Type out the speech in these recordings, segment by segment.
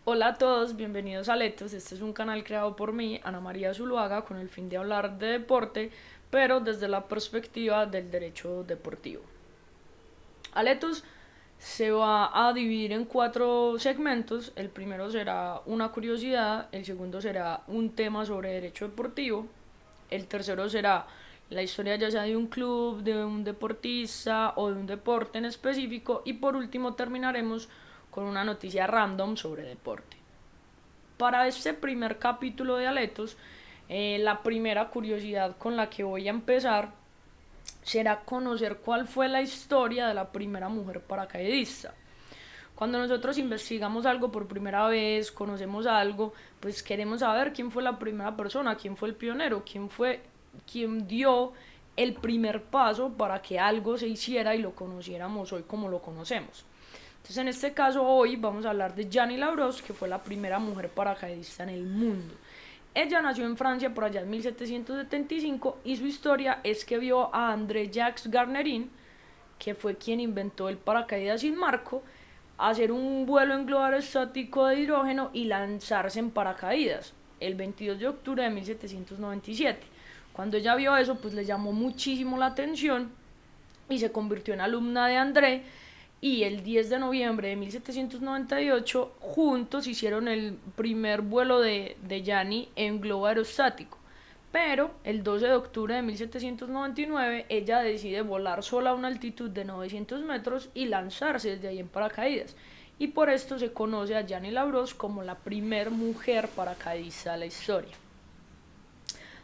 Hola a todos, bienvenidos a Letos. Este es un canal creado por mí, Ana María Zuluaga, con el fin de hablar de deporte, pero desde la perspectiva del derecho deportivo. Aletos se va a dividir en cuatro segmentos. El primero será una curiosidad, el segundo será un tema sobre derecho deportivo, el tercero será la historia ya sea de un club, de un deportista o de un deporte en específico, y por último terminaremos con una noticia random sobre deporte. Para este primer capítulo de Aletos, la primera curiosidad con la que voy a empezar será conocer cuál fue la historia de la primera mujer paracaidista. Cuando nosotros investigamos algo por primera vez, conocemos algo, pues queremos saber quién fue la primera persona, quién fue el pionero, quién dio el primer paso para que algo se hiciera y lo conociéramos hoy como lo conocemos. Entonces, en este caso, hoy vamos a hablar de Gianni Labros, que fue la primera mujer paracaidista en el mundo. Ella nació en Francia por allá en 1775 y su historia es que vio a André-Jacques Garnerin, que fue quien inventó el paracaídas sin marco, hacer un vuelo en globo aerostático de hidrógeno y lanzarse en paracaídas el 22 de octubre de 1797. Cuando ella vio eso, pues le llamó muchísimo la atención y se convirtió en alumna de André, y el 10 de noviembre de 1798 juntos hicieron el primer vuelo de Gianni en globo aerostático. Pero el 12 de octubre de 1799 ella decide volar sola a una altitud de 900 metros y lanzarse desde ahí en paracaídas. Y por esto se conoce a Gianni Labros como la primer mujer paracaidista de la historia.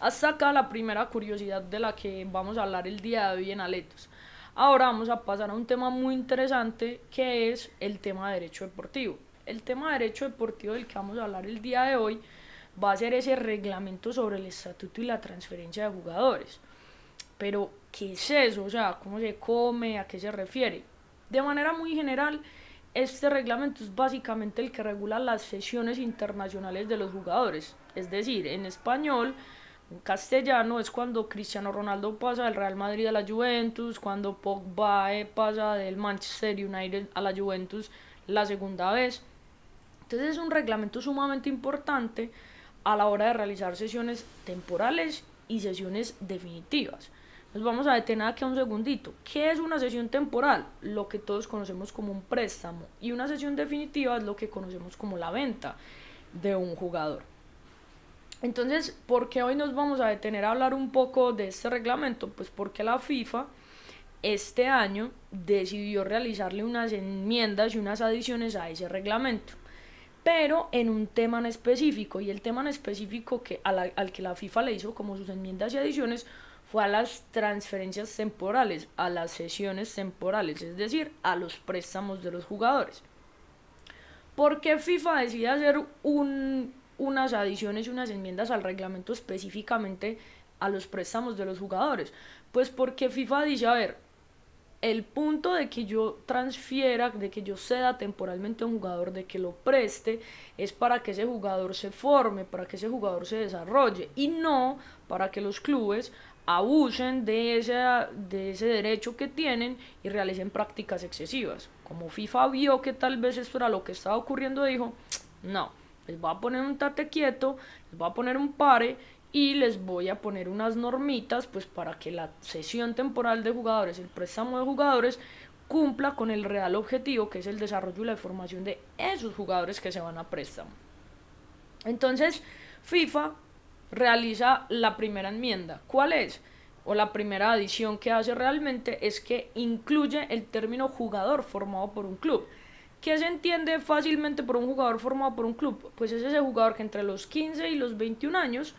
Hasta acá la primera curiosidad de la que vamos a hablar el día de hoy en Aletos. Ahora vamos a pasar a un tema muy interesante, que es el tema de derecho deportivo. El tema de derecho deportivo del que vamos a hablar el día de hoy va a ser ese reglamento sobre el estatuto y la transferencia de jugadores. Pero, ¿qué es eso? O sea, ¿cómo se come? ¿A qué se refiere? De manera muy general, este reglamento es básicamente el que regula las sesiones internacionales de los jugadores. Es decir, en español, en castellano, es cuando Cristiano Ronaldo pasa del Real Madrid a la Juventus, cuando Pogba pasa del Manchester United a la Juventus la segunda vez. Entonces es un reglamento sumamente importante a la hora de realizar sesiones temporales y sesiones definitivas. Nos vamos a detener aquí un segundito. ¿Qué es una sesión temporal? Lo que todos conocemos como un préstamo. Y una sesión definitiva es lo que conocemos como la venta de un jugador. Entonces, ¿por qué hoy nos vamos a detener a hablar un poco de este reglamento? Pues porque la FIFA este año decidió realizarle unas enmiendas y unas adiciones a ese reglamento, pero en un tema en específico, y el tema en específico al que la FIFA le hizo como sus enmiendas y adiciones fue a las transferencias temporales, a las sesiones temporales, es decir, a los préstamos de los jugadores. ¿Por qué FIFA decide hacer unas adiciones y unas enmiendas al reglamento específicamente a los préstamos de los jugadores? Pues porque FIFA dice, a ver, el punto de que yo transfiera, de que yo ceda temporalmente a un jugador, de que lo preste, es para que ese jugador se forme, para que ese jugador se desarrolle, y no para que los clubes abusen de ese derecho que tienen y realicen prácticas excesivas. Como FIFA vio que tal vez esto era lo que estaba ocurriendo, dijo, no, les voy a poner un tate quieto, les voy a poner un pare y les voy a poner unas normitas pues para que la sesión temporal de jugadores, el préstamo de jugadores, cumpla con el real objetivo, que es el desarrollo y la formación de esos jugadores que se van a préstamo. Entonces, FIFA realiza la primera enmienda. ¿Cuál es? O la primera adición que hace realmente es que incluye el término jugador formado por un club. ¿Qué se entiende fácilmente por un jugador formado por un club? Pues es ese jugador que entre los 15 y los 21 años,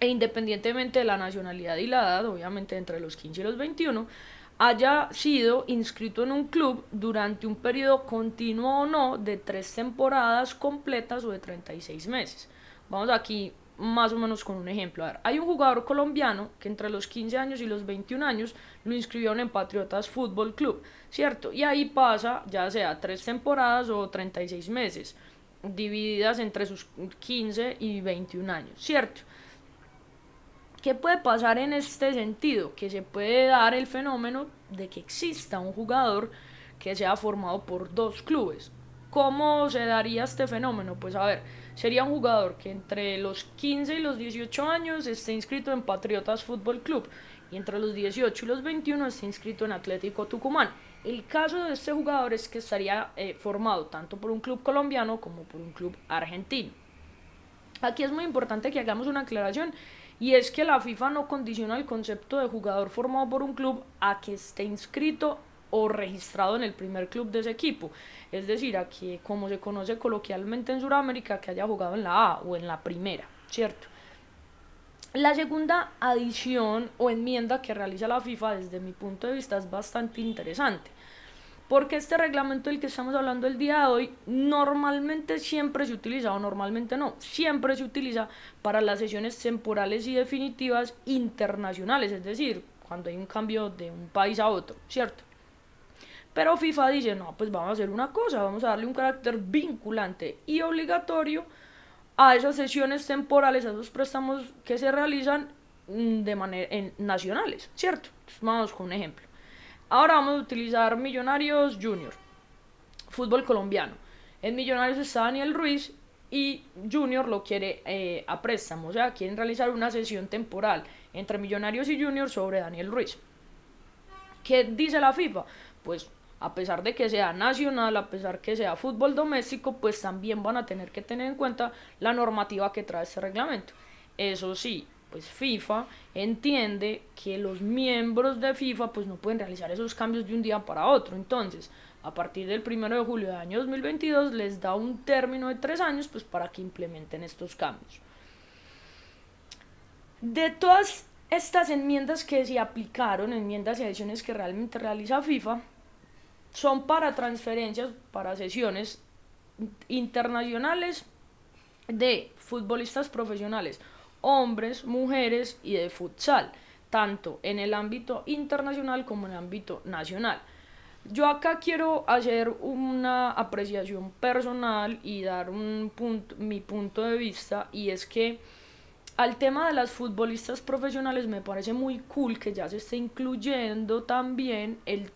e independientemente de la nacionalidad y la edad, obviamente entre los 15 y los 21, haya sido inscrito en un club durante un periodo continuo o no de 3 temporadas completas o de 36 meses. Vamos aquí más o menos con un ejemplo. A ver, hay un jugador colombiano que entre los 15 años y los 21 años lo inscribieron en Patriotas Fútbol Club, ¿cierto? Y ahí pasa ya sea 3 temporadas o 36 meses, divididas entre sus 15 y 21 años, ¿cierto? ¿Qué puede pasar en este sentido? Que se puede dar el fenómeno de que exista un jugador que sea formado por dos clubes. ¿Cómo se daría este fenómeno? Pues a ver, sería un jugador que entre los 15 y los 18 años esté inscrito en Patriotas Fútbol Club y entre los 18 y los 21 esté inscrito en Atlético Tucumán. El caso de este jugador es que estaría formado tanto por un club colombiano como por un club argentino. Aquí es muy importante que hagamos una aclaración y es que la FIFA no condiciona el concepto de jugador formado por un club a que esté inscrito o registrado en el primer club de ese equipo, es decir, a que, como se conoce coloquialmente en Sudamérica, que haya jugado en la A o en la primera, ¿cierto? La segunda adición o enmienda que realiza la FIFA desde mi punto de vista es bastante interesante, porque este reglamento del que estamos hablando el día de hoy normalmente siempre se utiliza, o normalmente no, siempre se utiliza para las sesiones temporales y definitivas internacionales, es decir, cuando hay un cambio de un país a otro, ¿cierto? Pero FIFA dice, no, pues vamos a hacer una cosa, vamos a darle un carácter vinculante y obligatorio a esas sesiones temporales, a esos préstamos que se realizan de manera nacionales, ¿cierto? Entonces, vamos con un ejemplo. Ahora vamos a utilizar Millonarios Junior, fútbol colombiano. En Millonarios está Daniel Ruiz y Junior lo quiere a préstamo, o sea, quieren realizar una sesión temporal entre Millonarios y Junior sobre Daniel Ruiz. ¿Qué dice la FIFA? Pues a pesar de que sea nacional, a pesar que sea fútbol doméstico, pues también van a tener que tener en cuenta la normativa que trae este reglamento. Eso sí, pues FIFA entiende que los miembros de FIFA pues no pueden realizar esos cambios de un día para otro. Entonces, a partir del 1 de julio del año 2022 les da un término de 3 años pues para que implementen estos cambios. De todas estas enmiendas que se aplicaron, enmiendas y adiciones que realmente realiza FIFA, son para transferencias, para sesiones internacionales de futbolistas profesionales, hombres, mujeres y de futsal, tanto en el ámbito internacional como en el ámbito nacional. Yo acá quiero hacer una apreciación personal y dar mi punto de vista, y es que al tema de las futbolistas profesionales me parece muy cool que ya se esté incluyendo también en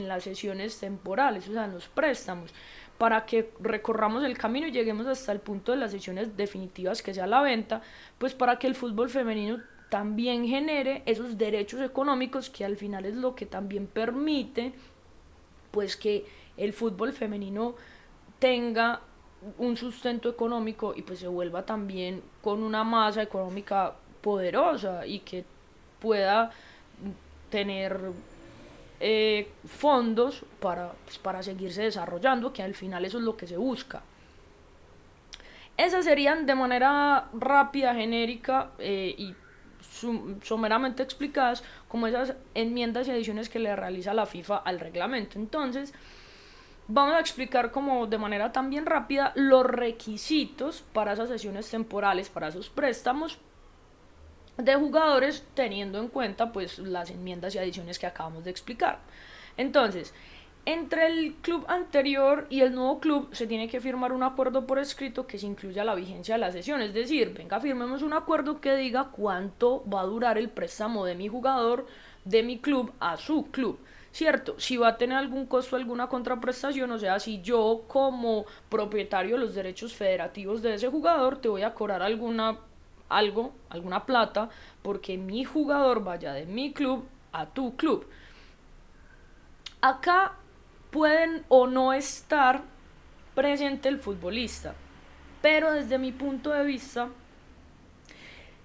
las sesiones temporales, o sea, en los préstamos, para que recorramos el camino y lleguemos hasta el punto de las sesiones definitivas que sea la venta, pues para que el fútbol femenino también genere esos derechos económicos que al final es lo que también permite pues que el fútbol femenino tenga un sustento económico y pues se vuelva también con una masa económica poderosa y que pueda tener fondos para seguirse desarrollando, que al final eso es lo que se busca. Esas serían de manera rápida, genérica y someramente explicadas como esas enmiendas y adiciones que le realiza la FIFA al reglamento. Entonces, vamos a explicar como de manera también rápida los requisitos para esas sesiones temporales, para esos préstamos de jugadores, teniendo en cuenta pues las enmiendas y adiciones que acabamos de explicar. Entonces, entre el club anterior y el nuevo club se tiene que firmar un acuerdo por escrito que se incluya la vigencia de la sesión, es decir, venga, firmemos un acuerdo que diga cuánto va a durar el préstamo de mi jugador de mi club a su club, ¿cierto? Si va a tener algún costo, alguna contraprestación, o sea, si yo como propietario de los derechos federativos de ese jugador te voy a cobrar alguna plata porque mi jugador vaya de mi club a tu club. Acá pueden o no estar presente el futbolista, pero desde mi punto de vista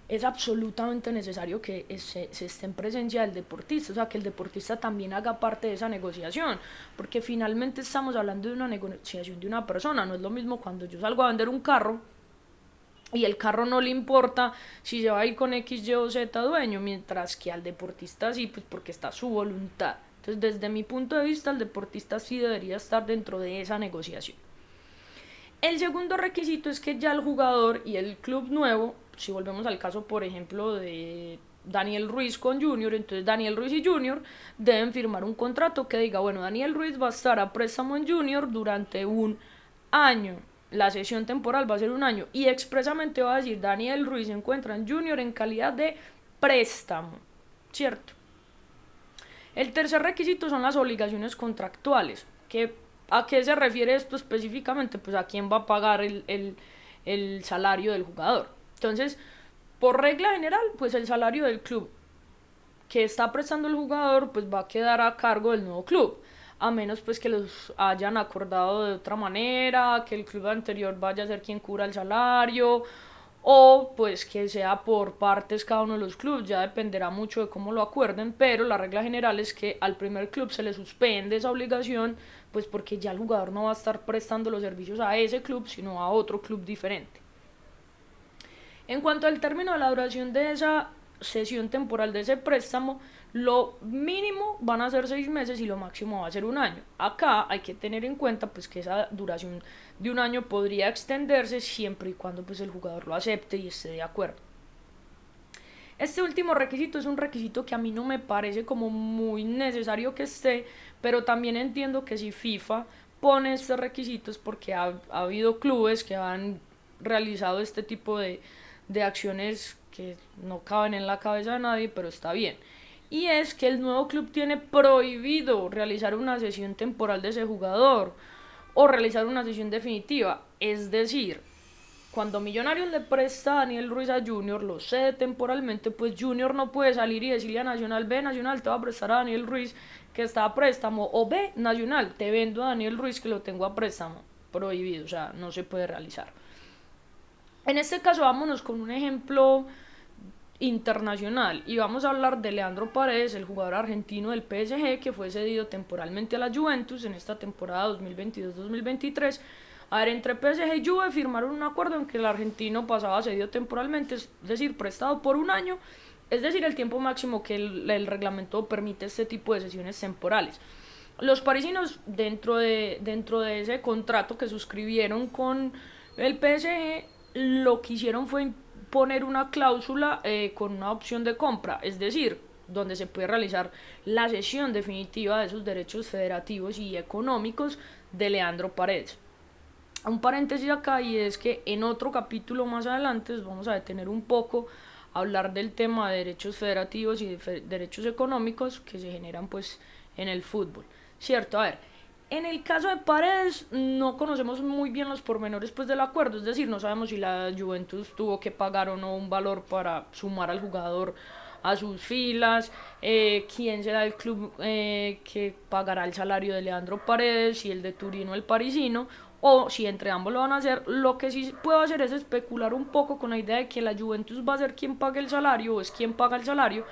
es absolutamente necesario que se esté en presencia del deportista, o sea, que el deportista también haga parte de esa negociación, porque finalmente estamos hablando de una negociación de una persona. No es lo mismo cuando yo salgo a vender un carro y el carro no le importa si se va a ir con X, Y o Z dueño, mientras que al deportista sí, pues porque está su voluntad. Entonces, desde mi punto de vista, el deportista sí debería estar dentro de esa negociación. El segundo requisito es que ya el jugador y el club nuevo, si volvemos al caso, por ejemplo, de Daniel Ruiz con Junior, entonces Daniel Ruiz y Junior deben firmar un contrato que diga, bueno, Daniel Ruiz va a estar a préstamo en Junior durante un año. La sesión temporal va a ser un año y expresamente va a decir, Daniel Ruiz se encuentra en Junior en calidad de préstamo, ¿cierto? El tercer requisito son las obligaciones contractuales, que ¿A qué se refiere esto específicamente? Pues a quién va a pagar el salario del jugador. Entonces, por regla general, pues el salario del club que está prestando el jugador pues va a quedar a cargo del nuevo club, a menos pues que los hayan acordado de otra manera, que el club anterior vaya a ser quien cubra el salario, o pues que sea por partes cada uno de los clubes, ya dependerá mucho de cómo lo acuerden, pero la regla general es que al primer club se le suspende esa obligación, pues porque ya el jugador no va a estar prestando los servicios a ese club, sino a otro club diferente. En cuanto al término de la duración de esa cesión temporal de ese préstamo, lo mínimo van a ser 6 meses y lo máximo va a ser un año. Acá hay que tener en cuenta pues que esa duración de un año podría extenderse siempre y cuando pues el jugador lo acepte y esté de acuerdo. Este último requisito es un requisito que a mí no me parece como muy necesario que esté, pero también entiendo que si FIFA pone estos requisitos porque ha habido clubes que han realizado este tipo de acciones que no caben en la cabeza de nadie, pero está bien. Y es que el nuevo club tiene prohibido realizar una cesión temporal de ese jugador o realizar una cesión definitiva. Es decir, cuando Millonarios le presta a Daniel Ruiz a Junior, lo cede temporalmente, pues Junior no puede salir y decirle a Nacional, ve Nacional, te va a prestar a Daniel Ruiz que está a préstamo, o ve Nacional, te vendo a Daniel Ruiz que lo tengo a préstamo. Prohibido, o sea, no se puede realizar. En este caso vámonos con un ejemplo internacional y vamos a hablar de Leandro Paredes, el jugador argentino del PSG que fue cedido temporalmente a la Juventus en esta temporada 2022-2023. A ver, entre PSG y Juve firmaron un acuerdo en que el argentino pasaba cedido temporalmente, es decir, prestado por un año, es decir, el tiempo máximo que el reglamento permite este tipo de sesiones temporales. Los parisinos, dentro de ese contrato que suscribieron con el PSG, lo que hicieron fue poner una cláusula con una opción de compra, es decir, donde se puede realizar la cesión definitiva de esos derechos federativos y económicos de Leandro Paredes. Un paréntesis acá, y es que en otro capítulo más adelante vamos a detener un poco a hablar del tema de derechos federativos y de derechos económicos que se generan pues en el fútbol, ¿cierto? A ver, en el caso de Paredes no conocemos muy bien los pormenores pues del acuerdo, es decir, no sabemos si la Juventus tuvo que pagar o no un valor para sumar al jugador a sus filas, quién será el club que pagará el salario de Leandro Paredes, si el de Turino o el parisino, o si entre ambos lo van a hacer. Lo que sí puedo hacer es especular un poco con la idea de que la Juventus va a ser quien pague el salario, o es quien paga el salario,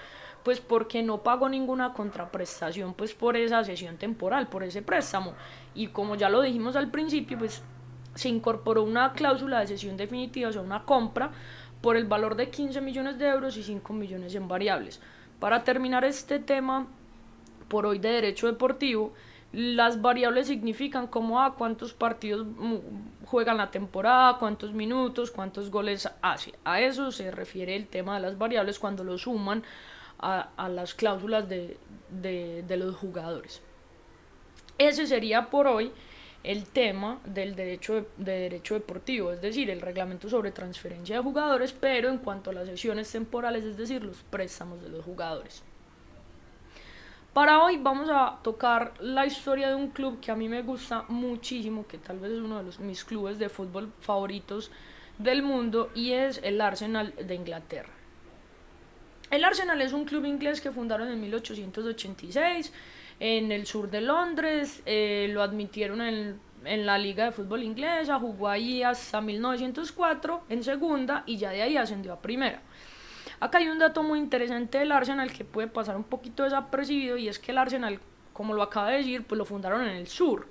pues porque no pagó ninguna contraprestación pues por esa cesión temporal, por ese préstamo, y como ya lo dijimos al principio, pues se incorporó una cláusula de cesión definitiva, o sea, una compra por el valor de 15 millones de euros y 5 millones en variables. Para terminar este tema por hoy de derecho deportivo, las variables significan como cuántos partidos juegan la temporada, cuántos minutos, cuántos goles hace. A eso se refiere el tema de las variables cuando lo suman a las cláusulas de los jugadores. Ese sería por hoy el tema del derecho deportivo, es decir, el reglamento sobre transferencia de jugadores, pero en cuanto a las sesiones temporales, es decir, los préstamos de los jugadores. Para hoy vamos a tocar la historia de un club que a mí me gusta muchísimo, que tal vez es uno de mis clubes de fútbol favoritos del mundo, y es el Arsenal de Inglaterra. El Arsenal es un club inglés que fundaron en 1886 en el sur de Londres, lo admitieron en la liga de fútbol inglesa, jugó ahí hasta 1904 en segunda y ya de ahí ascendió a primera. Acá hay un dato muy interesante del Arsenal que puede pasar un poquito desapercibido, y es que el Arsenal, como lo acaba de decir, pues lo fundaron en el sur,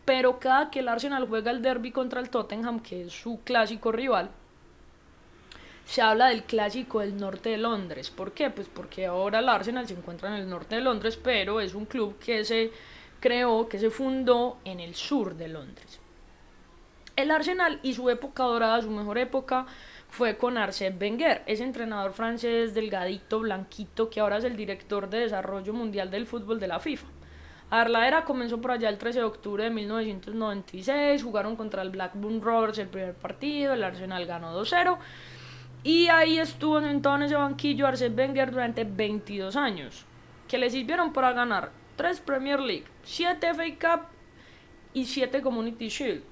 pero cada que el Arsenal juega el derby contra el Tottenham, que es su clásico rival, se habla del clásico del norte de Londres. ¿Por qué? Pues porque ahora el Arsenal se encuentra en el norte de Londres, pero es un club que se creó, que se fundó en el sur de Londres. El Arsenal y su época dorada, su mejor época, fue con Arsène Wenger, ese entrenador francés delgadito, blanquito, que ahora es el director de desarrollo mundial del fútbol de la FIFA. A ver, la era comenzó por allá el 13 de octubre de 1996, jugaron contra el Blackburn Rovers el primer partido, el Arsenal ganó 2-0, y ahí estuvo sentado en ese banquillo Arsène Wenger durante 22 años, que le sirvieron para ganar 3 Premier League, 7 FA Cup y 7 Community Shield.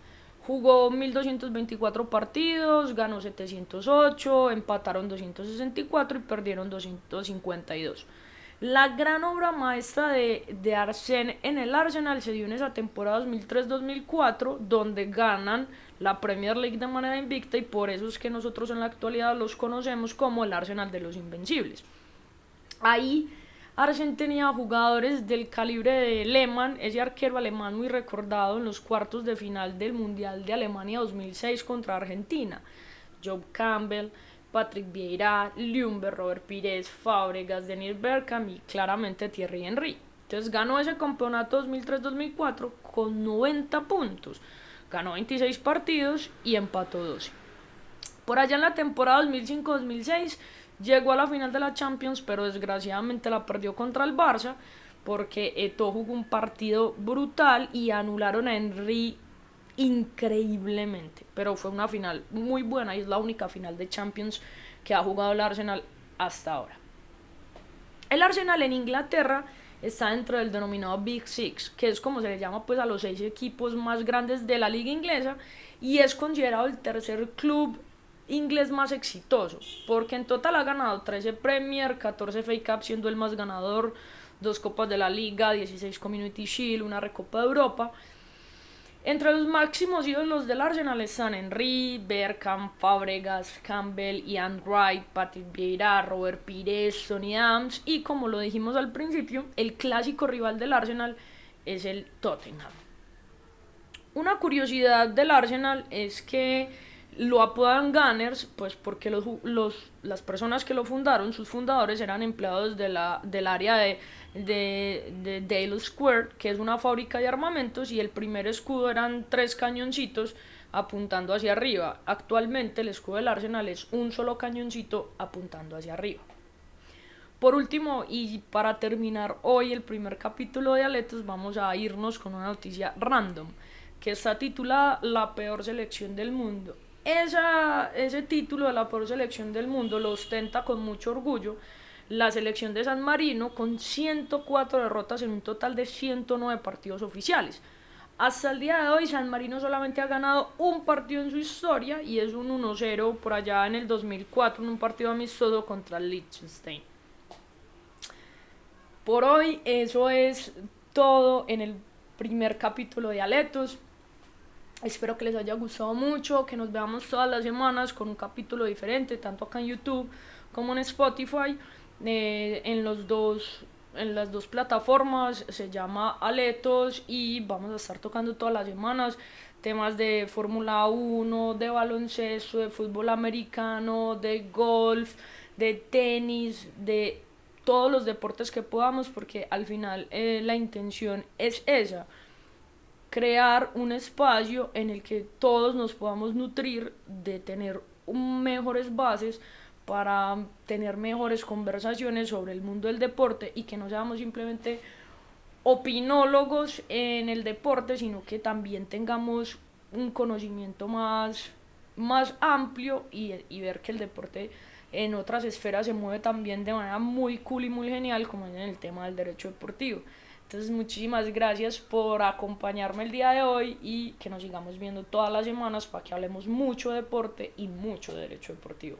Jugó 1224 partidos, ganó 708, empataron 264 y perdieron 252. La gran obra maestra de Arsène en el Arsenal se dio en esa temporada 2003-2004, donde ganan la Premier League de manera invicta, y por eso es que nosotros en la actualidad los conocemos como el Arsenal de los Invencibles. Ahí Arsène tenía jugadores del calibre de Lehmann, ese arquero alemán muy recordado en los cuartos de final del Mundial de Alemania 2006 contra Argentina. Joe Campbell, Patrick Vieira, Ljungberg, Robert Pires, Fábregas, Dennis Bergkamp y claramente Thierry Henry. Entonces ganó ese campeonato 2003-2004 con 90 puntos, ganó 26 partidos y empató 12. Por allá en la temporada 2005-2006 llegó a la final de la Champions, pero desgraciadamente la perdió contra el Barça porque Eto'o jugó un partido brutal y anularon a Henry increíblemente, pero fue una final muy buena y es la única final de Champions que ha jugado el Arsenal hasta ahora. El Arsenal en Inglaterra está dentro del denominado Big Six, que es como se le llama pues a los 6 equipos más grandes de la liga inglesa, y es considerado el tercer club inglés más exitoso, porque en total ha ganado 13 Premier, 14 FA Cup siendo el más ganador, 2 Copas de la Liga, 16 Community Shield, una Recopa de Europa. Entre los máximos ídolos del Arsenal están Henry, Bergkamp, Fábregas, Campbell, Ian Wright, Patrick Vieira, Robert Pires, Tony Adams, y como lo dijimos al principio, el clásico rival del Arsenal es el Tottenham. Una curiosidad del Arsenal es que lo apodan Gunners, pues porque las personas que lo fundaron, sus fundadores, eran empleados del área de Dale Square, que es una fábrica de armamentos, y el primer escudo eran 3 cañoncitos apuntando hacia arriba. Actualmente el escudo del Arsenal es un solo cañoncito apuntando hacia arriba. Por último, y para terminar hoy el primer capítulo de Aletos, vamos a irnos con una noticia random que está titulada La peor selección del mundo. Ese título de la peor selección del mundo lo ostenta con mucho orgullo la selección de San Marino, con 104 derrotas en un total de 109 partidos oficiales. Hasta el día de hoy San Marino solamente ha ganado un partido en su historia, y es un 1-0 por allá en el 2004 en un partido amistoso contra el Liechtenstein. Por hoy eso es todo en el primer capítulo de Aletos. Espero que les haya gustado mucho, que nos veamos todas las semanas con un capítulo diferente, tanto acá en YouTube como en Spotify. En las dos plataformas se llama Aletos, y vamos a estar tocando todas las semanas temas de Fórmula 1, de baloncesto, de fútbol americano, de golf, de tenis, de todos los deportes que podamos, porque al final la intención es esa: crear un espacio en el que todos nos podamos nutrir de tener mejores bases para tener mejores conversaciones sobre el mundo del deporte, y que no seamos simplemente opinólogos en el deporte, sino que también tengamos un conocimiento más amplio, y ver que el deporte en otras esferas se mueve también de manera muy cool y muy genial, como en el tema del derecho deportivo. Entonces, muchísimas gracias por acompañarme el día de hoy, y que nos sigamos viendo todas las semanas para que hablemos mucho de deporte y mucho de derecho deportivo.